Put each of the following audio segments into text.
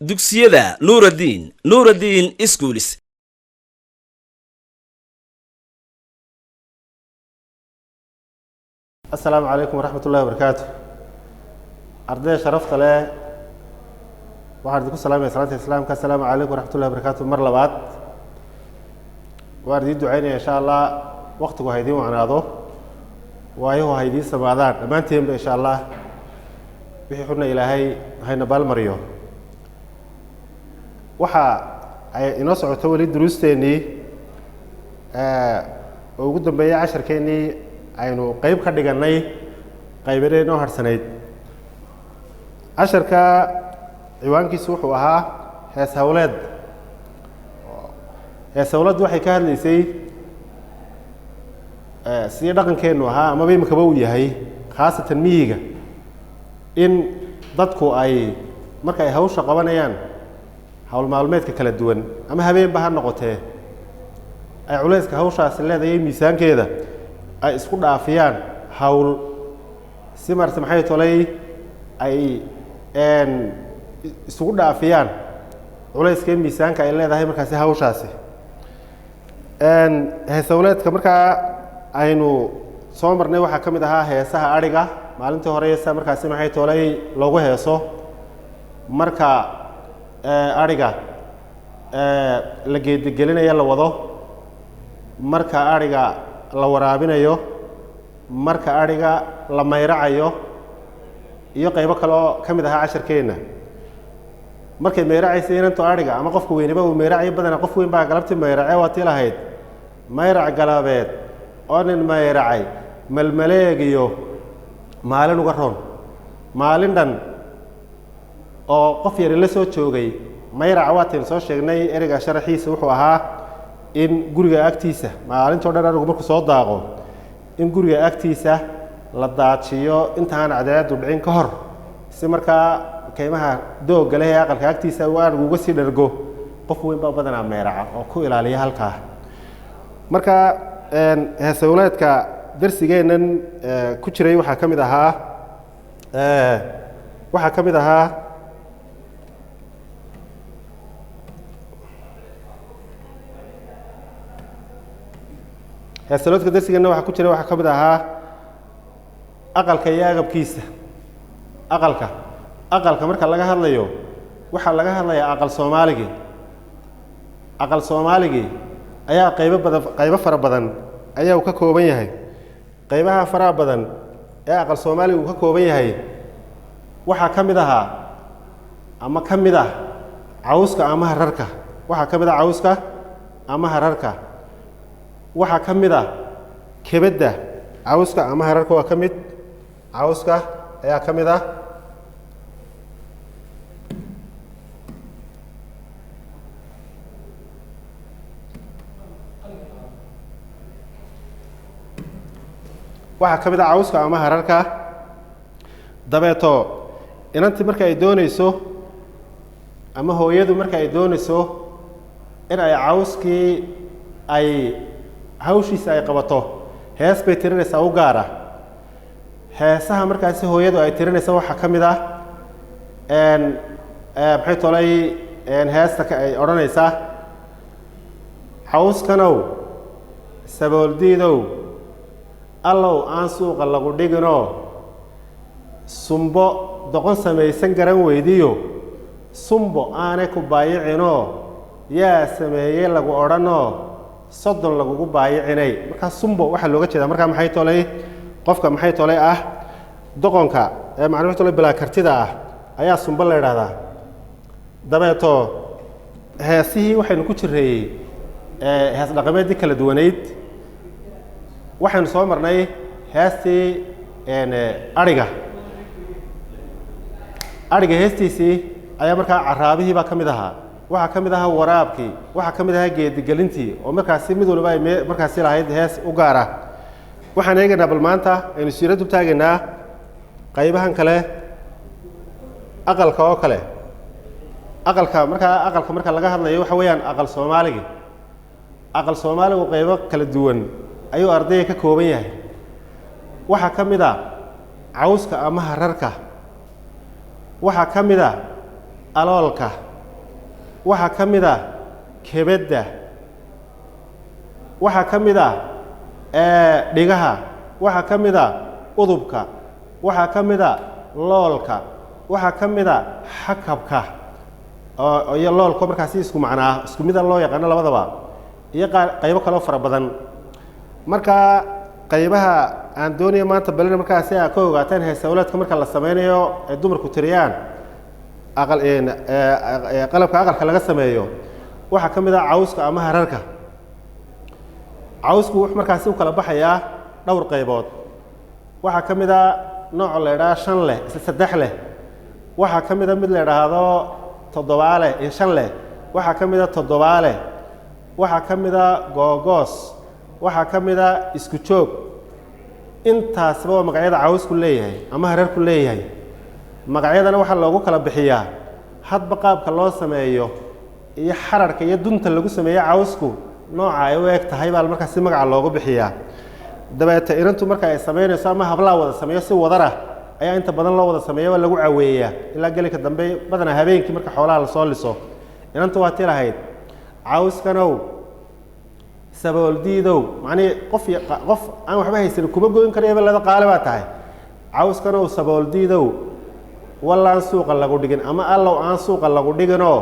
dugsiyada nuuraddiin iskuulis. السلام عليكم ورحمة الله وبركاته. أرضي شرفت له وعندكم السلام يا سلامة الإسلام. السلام عليكم ورحمة الله وبركاته. مرة لبعض وأريد دعيني إن شاء الله وقتكم هيدين وعناضو وأيوه هيدين سبعدان لما أنتم إن شاء الله بيحولنا إلى هاي نبال مريو وحا ينصعوا تولي دروس تاني وقدم بيا 10 كيني aynu qayb ka dhiganay qaybadeeno harsanayd 10ka ciwaankiisu wuxuu ahaa hees hawleed waxay ka hadlaysay si dhaqankeenu ahaa ama imikaba uu yahay khaasatan miyiga in dadku ay marka ay hawsha qabanayaan hawl maalmeedka kala duwan ama habeenba ha noqotee ay culayska hawshaas leedahay miisaankeeda ay isku dhaafiyaan hawl si marse maxay tolay ay isugu dhaafiyaan culayska miisaanka ay leedahay markaasi hawshaasi heesawleedka markaa aynu soo marnay waxaa ka mid ahaa heesaha adhiga maalintii hore heesa markaasi maxay tolay loogu heeso marka adhiga la geedigelinaya la wado marka adhiga la waraabinayo marka ariga la mayracayo iyo qaybo kale oo kamid ah 10keena markay mayracaysa inanto ariga ama qofku weynaba uu mayracay badana qof weyn baa galabtii mayracay waa tii lahayd mayrac galabeed oo nin mayracay malmaleegiyo maalin uga roon maalin dhan oo qof yar la soo joogay mayrac waatiin soo sheegnay eriga sharaxiisa wuxuu ahaa in guriga agtiisa maalintoo dhan anigu markuu soo daaqo in guriga agtiisa la daajiyo intaan cadceedu dhicin ka hor si markaa kaymaha doogga leh ee aqalka agtiisa uu anigu uga sii dhargo qof weyn baa badanaa meeraca oo ku ilaaliya halkaa marka heesawleedka darsigeennan ku jiray waxaa ka mid ahaa heesawleedka darsigeenna waxaa ku jiray waxaa ka mid ahaa aqalka iyo agabkiisa aqalka marka laga hadlayo waxaa laga hadlayaa aqal soomaaligii ayaa qaybo fara badan ayaa uu ka kooban yahay qaybaha faraha badan ee aqal soomaaliga uu ka kooban yahay waxaa ka mid ahaa ama ka mid ah cawska ama hararka waxaa ka mid ah cawska ama hararka waxaa ka mid ah kebedda cawska ama hararka waa ka mid cawska ayaa ka mid ah waxaa ka mid ah cawska ama hararka dabeeto inantii marka ay doonayso ama hooyadu marka ay doonayso in ay cawskii ay hawshiisa ay qabato hees bay tirinaysaa u gaara heesaha markaasi hooyadu ay tirinaysa waxaa ka mid ah maxay tolay heesta ay odhanaysaa cawskanow sabooldiidow allow aan suuqa lagu dhiginoo sumbo doqon samaysan garan weydiyo sumbo aanay ku baayicinoo yaa sameeyey lagu odhanoo soddon lagugu baayicinay markaa sumbo waxaa looga jeedaa markaa maxay tolay qofka maxay tolay ah doqonka ee macnaha tolay bilaa kartida ah ayaa sumbo la yidhaahdaa dabeeto heesihii waxaynu ku jireeyey hees dhaqameedii kala duwanayd waxaynu soo marnay heestii adhiga heestiisii ayaa markaa caraabihii baa ka mid ahaa waxaa ka mid ahaa waraabkii waxaa ka mid ahaa geedigelintii oo markaasi mid waliba ay markaasi lahayd hees u gaar ah waxaan eegaynaa bal maanta aynu siirad u taagaynaa qaybahan kale aqalka oo kale aqalka marka laga hadlayo waxa weeyaan aqal soomaaligu qaybo kala duwan ayuu ardayga ka kooban yahay waxaa ka mid ah cawska ama hararka waxaa ka mid ah aloolka waxaa ka mid ah kebedda, waxaa ka mid ah dhigaha, waxaa ka mid ah udubka, waxaa ka mid ah loolka, waxaa ka mid ah xakabka iyo loolka markaasi isku macnaa isku mida loo yaqaano labadaba iyo qaybo kale oo fara badan. marka qaybaha aan doonayo maanta balina markaasi aad ka ogaataan heesawlaadka marka la sameynayo ee dumarku tiriyaan qalabka aqalka laga sameeyo waxaa ka mid ah cawska ama hararka. cawsku wuxuu markaasi u kala baxayaa dhowr qaybood. waxaa ka mid ah nooc la idhaahdo 5 leh 3 leh, waxaa ka mid ah mid la idhaahdo 7 leh iyo 5 leh, waxaa ka mid ah 7 leh, waxaa ka mid ah googoos, waxaa ka mid ah isku joog. intaasba waa magacyada cawsku leeyahay ama hararku leeyahay. magacyadana waxaa loogu kala bixiyaa hadba qaabka loo sameeyo iyo xararka iyo dunta lagu sameeyo cawsku nooca ay u eg tahay baa markaasi magaca loogu bixiyaa. dabeeta inantu marka ay sameynayso ama hablaa wada sameeyo si wadana ayaa inta badan loo wada sameeyo waa lagu caweeyaa ilaa gelika dambe badana habeenkii marka xoolaha la soo liso. inantu waa tii lahayd cawskanow sabooldiidow, macnii qof aan waxba haysan kuma goyn karayo lada qaale baa tahay. cawskanow sabooldiidow wallaan suuqa lagu dhigin ama allow aan suuqa lagu dhiginoo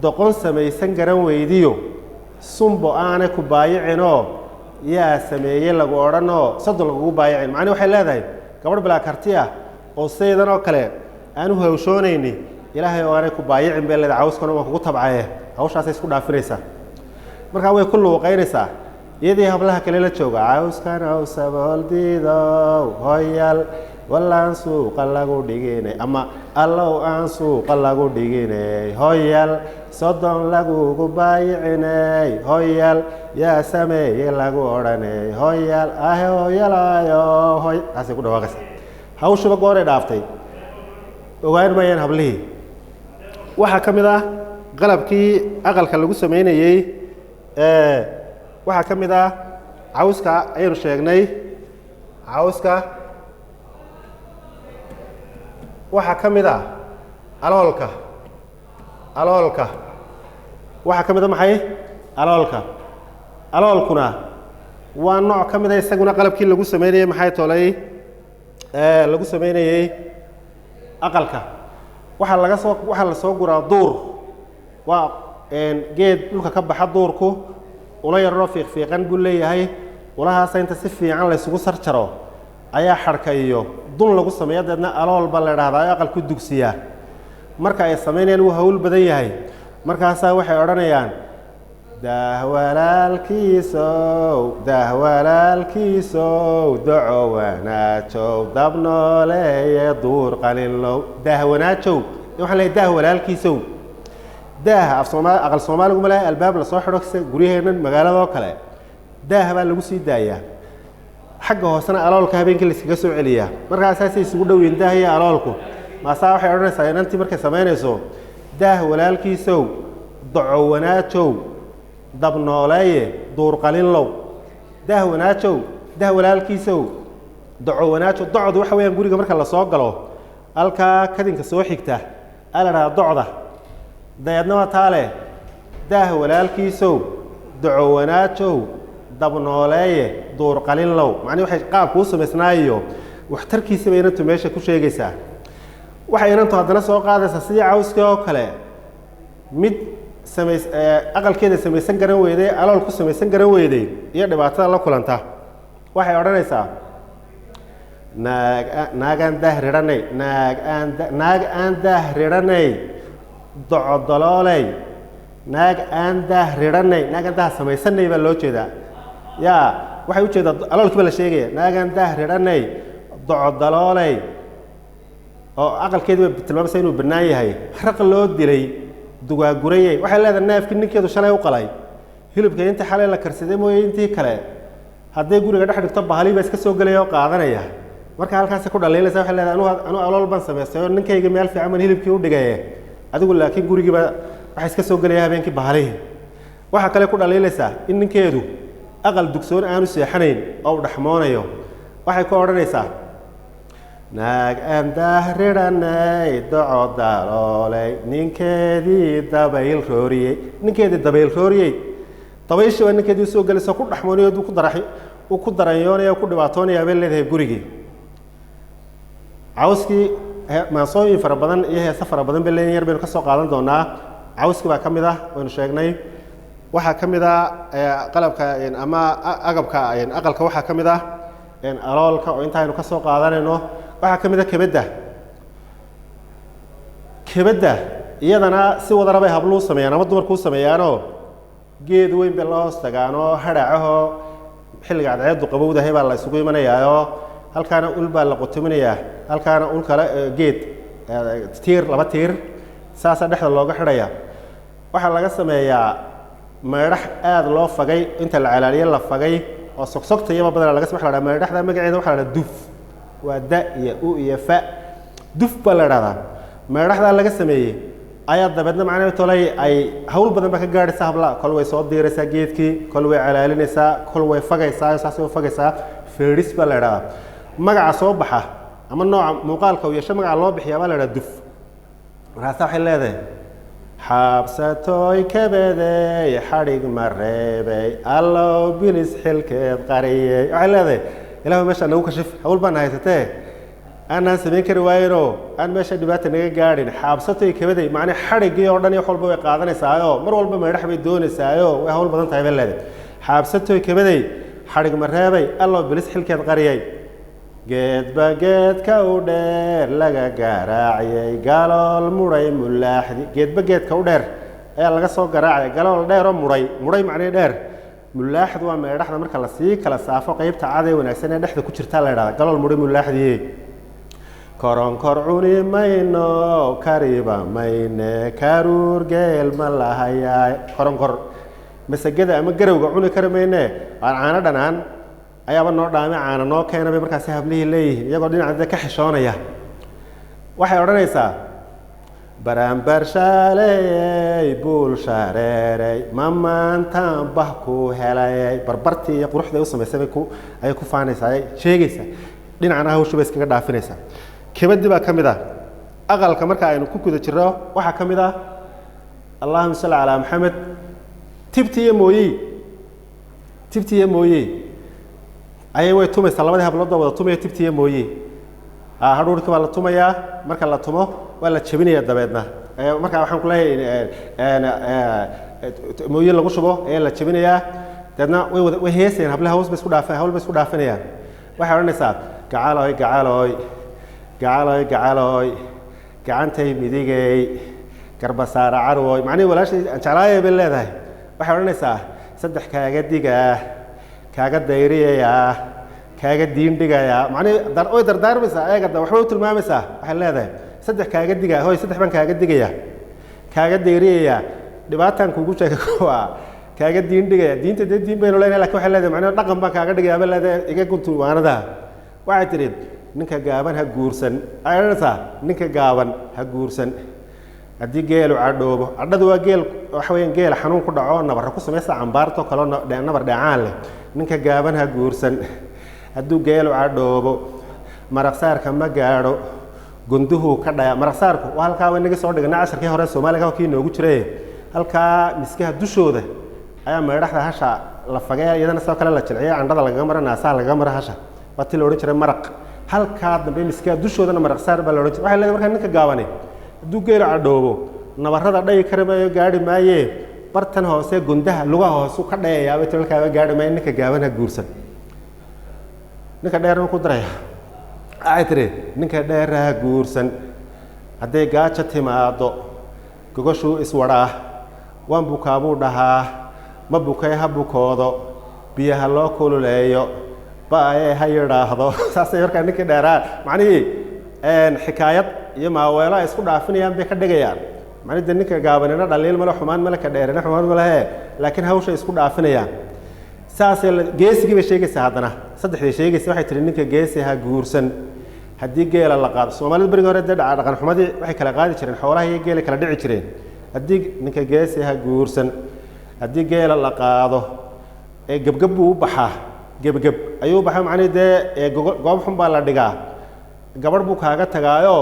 doqon samaysan garan weydiyo sumbo aanay ku baayicinoo yaa sameeyey lagu odhanoo soddon lagugu baayicin. macnii waxay leedahay gabadh bilaa karti ah oo saydan oo kale aan u hawshoonayni ilaahay oo aanay ku baayicin bay leedahay. cawskana waan kugu tabcaye hawshaasay isku dhaafinaysaa. markaa way ku luuqaynaysaa iyadii hablaha kale la jooga cawskanow sabooldiidow hoyal wallaan suuqa lagu dhiginay ama allow aan suuqa lagu dhiginay hoyal soddon lagugu baayicinay hoyal yaa sameeye lagu odhanay hoyal ahe hoyalayo hoy taasay ku dhawaaqaysa. hawshuba gooray dhaaftay ogaan mayaan hablihii. waxaa ka mid ah qalabkii aqalka lagu sameynayey waxaa ka mid ah cawska ayaynu sheegnay. cawska waxaa ka mid ah aloolka. aloolka waxaa ka mid a maxay aloolka. aloolkuna waa nooc ka mid a isaguna qalabkii lagu sameynayey maxay tolay lagu sameynayey aqalka. waxaa la soo guraa duur. waa geed dhulka ka baxa duurku ula yaroo fiiqfiiqan buu leeyahay. ulahaasa inta si fiican la isugu sarjaro ayaa xarka iyo dun lagu sameeya deedna alool baa la idhaahdaa aqalku dugsiyaa. marka ay sameynayaan wuu hawl badan yahay. markaasaa waxay odhanayaan daah walaalkiisow daco wanaajow dabnooleeye duur qalinlow. daah wanaajow waxaan leeyahay daah walaalkiisow. daah aqal soomaaligu ma lehay albaab lasoo xidho guryaheennan magaaladoo kale daah baa lagu sii daayaa. xagga hoosena aloolka habeenkii layskaga soo celiyaa. markaasaasay isugu dhowiin daah iyo aloolku. maasaa waxay odhanaysaa inantii markay samaynayso daah walaalkiisow daco wanaajow dabnooleeye duur qalinlow. daah wanaajow daah walaalkiisow daco wanaajow. docdu waxa weeyaan guriga marka la soo galo halkaa kadinka soo xigta aa la dhahaa docda. dabeedna waa taa leh daah walaalkiisow daco wanaajow dabnooleeye duur qalinlow. macnii waxay qaabku u samaysnaayo waxtarkiisaba inantu meesha ku sheegaysaa. waxay inantu haddana soo qaadaysaa sidii cawskii oo kale mid aqalkeeda samaysan garan weyday alool ku samaysan garan weyday iyo dhibaatada la kulanta. waxay odhanaysaa naag aan daah ridhanay naag aan daah ridhanay docodolooley naag aan daah ridhanay naag aan daah samaysanay baa loo jeedaa. yaa waxay u jeedaa aloolkii baa la sheegaya naag aan daah ridhanay docodolooley oo aqalkeedii ba tilmaamaysa inuu bannaan yahay. raq loo dilay dugaagurayey. waxay leedahay neefkii ninkeedu shalay u qalay hilibka intii xalay la karsaday mooye intii kale hadday guriga dhex dhigto bahali baa iska soo gelaya oo qaadanaya. marka halkaasay ku dhaliilaysa. waxay leedahay anu alool baan samaystay oo ninkayga meel fiican baan hilibkii u dhigaye adigu laakiin gurigiiba waxay iska soo gelaya habeenkii bahalihi. waxaa kale ku dhaliilaysaa in ninkeedu aqal dugsoon aanu seexanayn oo u dhaxmoonayo. waxay ku odhanaysaa naag aan daahriranay doco daloolay ninkeedii dabayl rooriyey dabayshii waa ninkeedii soo gelaysa ku dhaxmoonay uu ku daranyoonaya ku dhibaatoonaya bay leedahay gurigii cawskii maansooyin fara badan iyo heesa fara badan bay leeyihin yar baynu ka soo qaadan doonaa cawskii baa ka mid ah waynu sheegnay waxaa ka mid ah qalabka ama agabka aqalka waxaa ka mid ah aloolka oo intaaynu ka soo qaadanayno waxaa ka mid ah kebadda iyadana si wadana bay habluu sameeyaan ama dumarkuu sameeyaanoo geed weyn bay la hoos tagaanoo hadhaacahoo xilliga cadceedu qabowdahay baa la isugu imanayaayoo halkaana ul baa la qotominayaa halkaana ul kale geed laba tiir saasaa dhexda looga xidhaya waxaa laga sameeyaa meedhax aada loo fagay inta la calaaliye la fagay oo sogsogta iyaba badan laga waxa la dhaha meedhaxda magaceeda waxa la dhaha duf waa da iyo u iyo fa duf baa la dhahdaa meedhaxdaa laga sameeyey ayaa dabeedna macnaheedu tolay ay hawl badan ba ka gaadhaysaa habla kol way soo diiraysaa geedkii kol way calaalinaysaa kol way fagaysaa saas way fagaysaa feedhis baa la dhahdaa magaca soo baxa ama nooca muuqaalka uu yeesho magaca loo bixiyaa baa la dhaha duf markaasa waxay leedahay xaabsatooy kabaday xadhig ma reebay allow bilis xilkeed qariyey waxay leedahay ilaahu meesha nagu kashif hawl baan haysatee aanaan samayn kari waayinoo aan meesha dhibaata naga gaadhin xaabsatooy kabaday macnaa xadhiggii oo dhan iyo wax walba way qaadanaysaayo mar walba meedhax bay doonaysaayo way hawl badan tahay bay leedahay xaabsatooy kabaday xadhig ma reebay allow bilis xilkeed qariyey geedba geedka u dheer laga garaaciyey galool muray mulaaxdi geedba geedka u dheer ayaa laga soo garaacaya galool dheeroo muray macnii dheer mulaaxdu waa meedhaxda marka lasii kala saafo qeybta cad ee wanaagsan ee dhexda ku jirtaa la idhahda galool muray mulaaxdii koronkor cuni mayno kariba mayne karuur geel ma lahayaa koronkor masagada ama garowga cuni kari mayne aan caano dhanaan ayaaba noo dhaame caana noo keena bay markaasi hablihii leeyihiin iyagoo dhinaca ka xishoonaya waxay odhanaysaa baranbarshaaleey buul shareerey ma maantaan bah ku helayay barbartii iyo quruxday u samaysay ayay ku faanaysaa ay sheegaysaa dhinacana hawshu bay iskaga dhaafinaysaa kebadii baa ka mid ah aqalka marka aynu ku guda jirro waxaa ka mid ah allahuma salli calaa maxamed tibti iyo mooyey ayay way tumaysaa labadii habloodoo wada tumaya tibtiiyo mooye hadhuurkii baa la tumayaa marka la tumo waa la jebinaya dabeedna markaa waxaan ku leeyahay mooye lagu shubo ayaa la jebinayaa dabeedna way heesayaan hablaha hawl bay isku dhaafinayaan waxay odhanaysaa gacalooy gacantay midigey garbasaara carwoy macnihi walaashay jeclaayay bay leedahay waxay odhanaysaa saddex kaaga digaa kaaga dayriyayaa kaaga diindhigayaa macnihi way dardaarmaysaa eegada waxbay u tilmaamaysaa waxay leedahay saddex kaaga digaa hoy saddex baan kaaga digayaa kaaga dayriyayaa dhibaataan kuugu sheega kuwa kaaga diindhigaya diinta dee diin baynu leenahay lakin waxay leedahay macnihi dhaqan baan kaaga dhigayaa bay leedahay iga guntuwaanada waxay tidhi ninka gaaban ha guursan waxay odhanaysaa ninka gaaban ha guursan haddii geelu cadhoobo cadhadu waa geel waxa weeyaan geela xanuun ku dhaco nabarra ku samaysa cambaarto kaloo nabar dheecaan leh ninka gaaban ha guursan hadduu geelu cadhoobo maraqsaarka ma gaadho gunduhuu ka dhaya maraqsaarku waa halkaa inagii soo dhigana casharkii hore soomaaliga kii noogu jiray halkaa miskaha dushooda ayaa meedhaxda hasha la fagay iyadana sidoo kale la jilciyay candhada lagaga mara naasaha lagaga mara hasha waa tii la odhan jiray maraq halkaa dambe miskaha dushoodana maraqsaar baa la odhan jiray waxay leedahay markaa ninka gaabani hadduu geelu cadhoobo nabarrada dhayi kari maayo gaadhi maayee bartan hoose gundaha lugaha hoose ka dhayayaabay tilalkaaba gaadhi maayo ninka gaaban ha guursan ninka dheerna ku daraya waxay tihi ninka dheer ha guursan hadday gaajo timaado gogoshuu iswadhaa waan bukaabuu dhahaa ma bukay ha bukoodo biyaha loo kululeeyo ba-ayee ha yidhaahdo saasay markaa ninkii dheeraa macnihii xikaayad iyo maaweelo ay isku dhaafinayaan bay ka dhigayaan macnii de ninka gaabanina dhaliil male xumaan male ka dheerina xumaan malehe laakiin hawshay isku dhaafinayaan saasay geesigii bay sheegaysaa haddana saddexday sheegaysa waxay tihi ninka geesi ha guursan haddii geela la qaado soomaalida berigii hore dee dhaqan xumadii waxay kala qaadi jireen xoolaha iyo geela kala dhici jireen haddii ninka geesi ha guursan haddii geela la qaado ee gebgeb buu u baxaa gebgeb ayuu u baxaa macnii dee goob xun baa la dhigaa gabadh buu kaaga tagaayo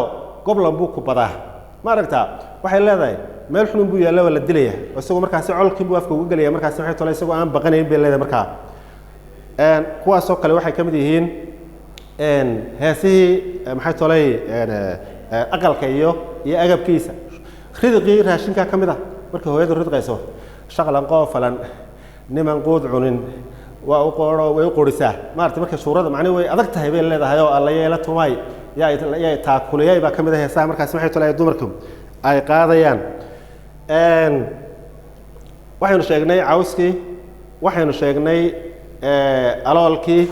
goblan buu ku badaa ma aragtaa waxay leedahay meel xun buu yaalo la dilaya isagoo markaas colkii buu afka ugu galaya markaas waxay tolay isagoo aan baqanayn bay leedahay markaa kuwaas oo kale waxay ka mid yihiin heesihii maxay tolay aqalka iyo agabkiisa ridqii raashinka ka mid ah marka hooyadu ridqayso shaqalan qoofalan niman quud cunin waa u qooro way u qorisaa maartay marka suurada macnaheedu way adag tahay bay leedahay oo alla yeela tumay yaa taakuliyay baa ka mid ah heesaha markaas maxay tolay dumarku ay qaadayaan waxaynu sheegnay cawskii waxaynu sheegnay aloolkii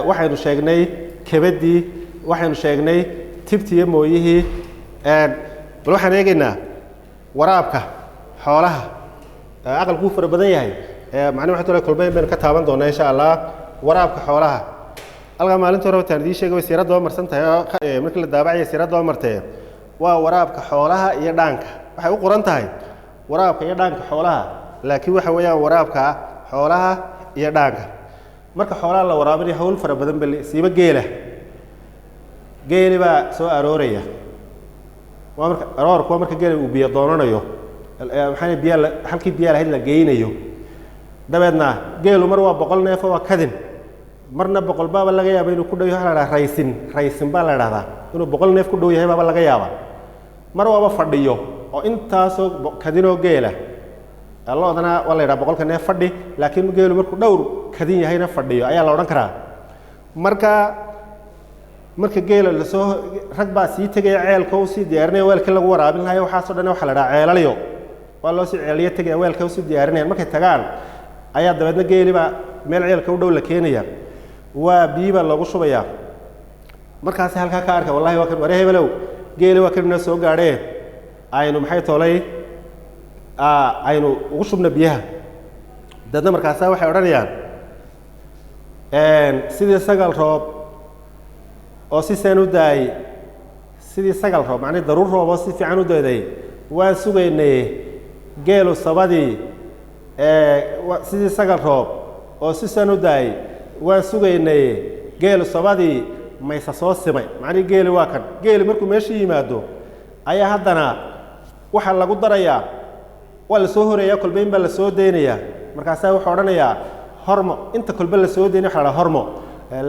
waxaynu sheegnay kebadii waxaynu sheegnay tibtii iyo mooyihii bal waxaan eegaynaa waraabka xoolaha aqalku fara badan yahay macnaheedu waxa tolay kulmeen baan ka taaban doonaa insha Allah waraabka xoolaha halka maalinta hore taan idin sheegay siirada oo marsan tahay markii la daabacay siirada oo martay waa waraabka xoolaha iyo dhaanka waxay u qoran tahay waraabka iyo dhaanka xoolaha laakiin waxa weeyaan waraabka xoolaha iyo dhaanka marka xoolaha la waraabinayo hawl fara badan bal siiba geeli baa soo arooraya waa marka aroorku marka geeli uu biyo doonanayo maxay biyo halkii biyo lahayd la geynayo dabeedna geelu mar waa 100 neef waa kadin marna 100 baaba laga yaabaa inuu ku dhow yahay la raysin baa la yiraahdaa inuu 100 neef ku dhow yahay baaba laga yaabaa mar waaba fadhiyo oo intaasoo kadinoo geela loodana waa la yiraahdaa 100 neef fadhi laakiin geelu markuu dhowr kadin yahayna fadhiyo ayaa la oran karaa marka geela la soo rag baa sii tagay ceelka oo sii diyaarinay weelka lagu waraabin lahayo waxa soo dhan waxa la yiraahdaa ceelaliyo waa loo sii ceeliyo tagay weelka oo sii diyaarinay markay tagaan ayaa dabeedna geeliba meel ceelka u dhow la keenaya waa biiba lagu shubaya markaas halka ka arka wallahi waa kan wareey balow geeli waa kan soo gaadhay aynu maxay tolay aynu ugu shubna biyaha dadna markaas waxay oranayaan sidii sagal roob oo si saan u daay sidii sagal roob macna daruur roob oo si fiican u daaday waan sugaynay geelu sabadii sidii sagal roob oo si saan u daay waan sugaynay geelu sabadii maysa soo simay macna geelu waa kan geelu markuu meesha yimaado ayaa haddana waxa lagu darayaa waa la soo horeeyaa kolbeyn baa la soo deynaya markaas wuxuu oranayaa hormo inta kolbe la soo deynay waxa la hormo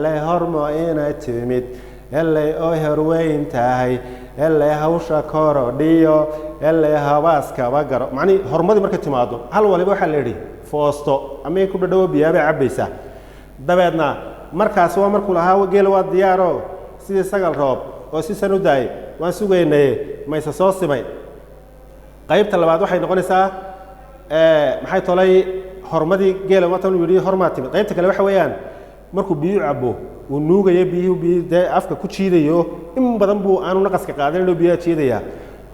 la hormo ina timid اللي أهر وين تاهي اللي هوشة كورو ديو اللي هواس كباجر معني هرمدي مركز تمادو هل ولا بوح اللي فوستو أما يكون دو بيابي عبيسة دبعنا مركز هو مركز لها وجيل وديارو سيد سجل روب وسيد سنوداي وانسوجين ما يسوس ماي قريب تلبعض واحد نقول سا محي طلعي هرمدي جيل ما تقول يري هرماتي قريب تكلم حويان مركز بيو عبو ونوجا بيه ده أفكار كتشيديو إم بدن بو أنا نقص كقادر لو بيه تشيديا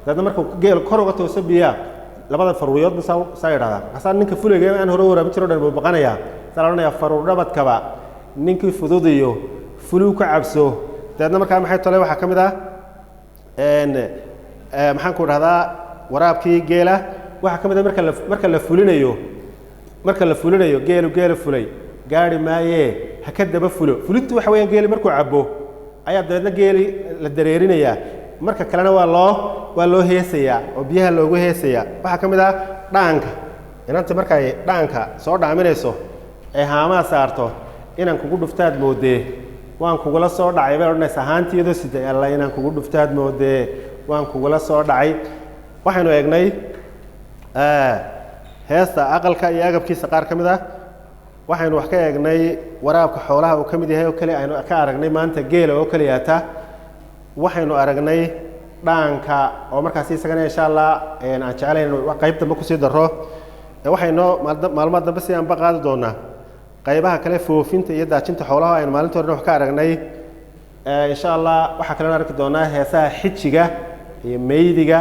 ده مركو جيل كروة توسب بيه لبعض الفرويات مساو ساير هذا أصلا نك فلو جاي أنا هرورا بتشرو ده بقنا يا سألنا يا فرورا بتكبا نك فضوديو فلو كعبسو ده مركو محيط طلع وحكم ده إن محنكور هذا وراب كي جيله وحكم ده مركل فلونيو مركل فلونيو جيل فلي gaari maaye hakadaba fulintu waxa weeyaan geeli markuu cabo ayaa dadna geeli la dareerinaya marka kalena waa loo heesaya oo biyaha loogu heesaya waxa kamid ah dhaanka inanta markay dhaanka soo dhaaminayso ee haama saarto inaan kugu dhuftaad moodee waan kugula soo dhacay bay odhanaysaa haantiido sidee alla inaan kugu dhuftaad moodee waan kugula soo dhacay waxaanu eegnay heesta aqalka iyo agabkiisa qaar kamid ah waxaynu wax ka eegnay waraabka xoolaha oo kamid yahay oo kale aynu ka aragnay maanta geela oo kale yaata waxaynu aragnay dhaanka oo markaas isagana insha Allah aan jecelayn qaybta ma ku sii daro waxaynu maalmaha dambe si aan baqaadi doonaa qaybaha kale foofinta iyo daajinta xoolaha aynu maalinta hore wax ka aragnay insha Allah waxa kale arki doonaa heesaha xijiga iyo meeydiga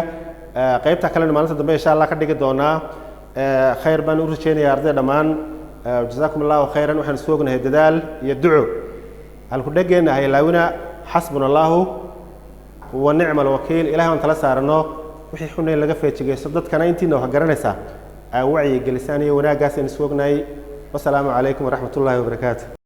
qaybta kale maalinta dambe insha Allah ka dhigi doonaa khayr baan u rajeynayaa ardayda dhamaan جزاكم الله خيرا وحنا سوقنا هالدلال يدعو هل كنا جينا هاي لاونا حسبنا الله ونعم الوكيل إلهي وانت لا سارنا وحي حنا اللي قفيت شيء صدق كنا ينتين لو هجرنا سا وعي جلساني وناقص نسوقنا والسلام عليكم ورحمة الله وبركاته